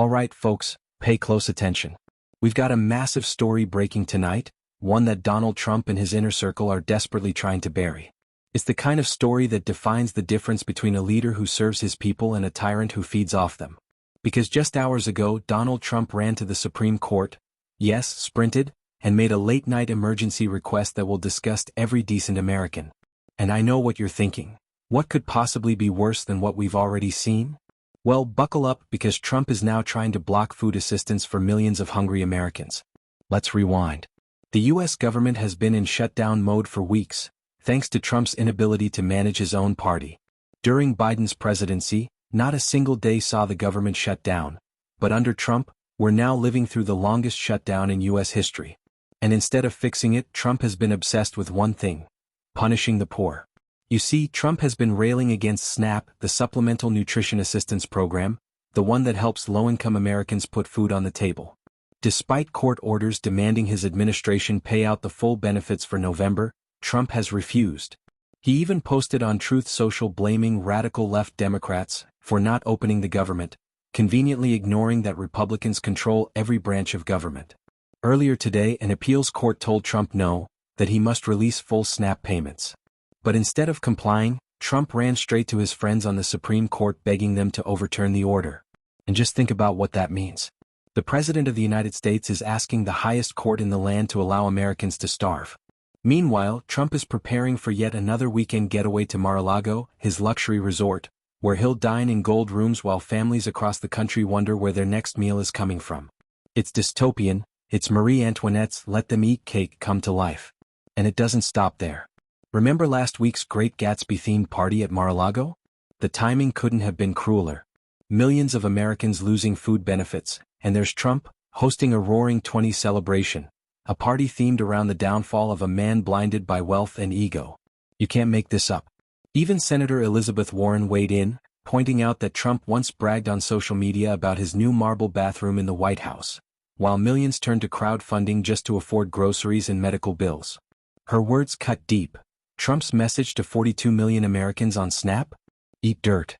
Alright folks, pay close attention. We've got a massive story breaking tonight, one that Donald Trump and his inner circle are desperately trying to bury. It's the kind of story that defines the difference between a leader who serves his people and a tyrant who feeds off them. Because just hours ago Donald Trump ran to the Supreme Court, yes, sprinted, and made a late-night emergency request that will disgust every decent American. And I know what you're thinking. What could possibly be worse than what we've already seen? Well, buckle up because Trump is now trying to block food assistance for millions of hungry Americans. Let's rewind. The U.S. government has been in shutdown mode for weeks, thanks to Trump's inability to manage his own party. During Biden's presidency, not a single day saw the government shut down, but under Trump, we're now living through the longest shutdown in U.S. history. And instead of fixing it, Trump has been obsessed with one thing: punishing the poor. You see, Trump has been railing against SNAP, the Supplemental Nutrition Assistance Program, the one that helps low-income Americans put food on the table. Despite court orders demanding his administration pay out the full benefits for November, Trump has refused. He even posted on Truth Social blaming radical left Democrats for not opening the government, conveniently ignoring that Republicans control every branch of government. Earlier today, an appeals court told Trump no, that he must release full SNAP payments. But instead of complying, Trump ran straight to his friends on the Supreme Court begging them to overturn the order. And just think about what that means. The President of the United States is asking the highest court in the land to allow Americans to starve. Meanwhile, Trump is preparing for yet another weekend getaway to Mar-a-Lago, his luxury resort, where he'll dine in gold rooms while families across the country wonder where their next meal is coming from. It's dystopian, it's Marie Antoinette's "let them eat cake" come to life. And it doesn't stop there. Remember last week's Great Gatsby-themed party at Mar-a-Lago? The timing couldn't have been crueler. Millions of Americans losing food benefits, and there's Trump, hosting a roaring 20s celebration, a party themed around the downfall of a man blinded by wealth and ego. You can't make this up. Even Senator Elizabeth Warren weighed in, pointing out that Trump once bragged on social media about his new marble bathroom in the White House, while millions turned to crowdfunding just to afford groceries and medical bills. Her words cut deep. Trump's message to 42 million Americans on SNAP? Eat dirt.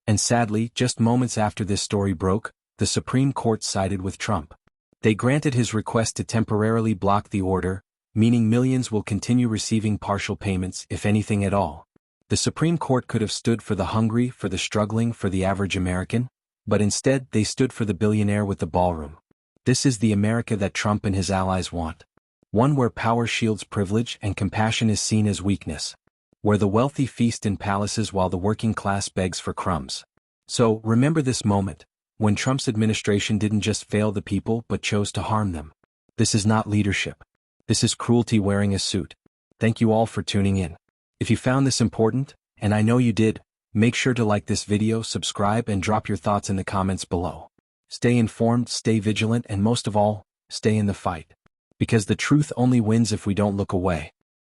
And sadly, just moments after this story broke, the Supreme Court sided with Trump. They granted his request to temporarily block the order, meaning millions will continue receiving partial payments, if anything at all. The Supreme Court could have stood for the hungry, for the struggling, for the average American, but instead they stood for the billionaire with the ballroom. This is the America that Trump and his allies want. One where power shields privilege and compassion is seen as weakness. Where the wealthy feast in palaces while the working class begs for crumbs. So, remember this moment, when Trump's administration didn't just fail the people but chose to harm them. This is not leadership. This is cruelty wearing a suit. Thank you all for tuning in. If you found this important, and I know you did, make sure to like this video, subscribe, and drop your thoughts in the comments below. Stay informed, stay vigilant, and most of all, stay in the fight. Because the truth only wins if we don't look away.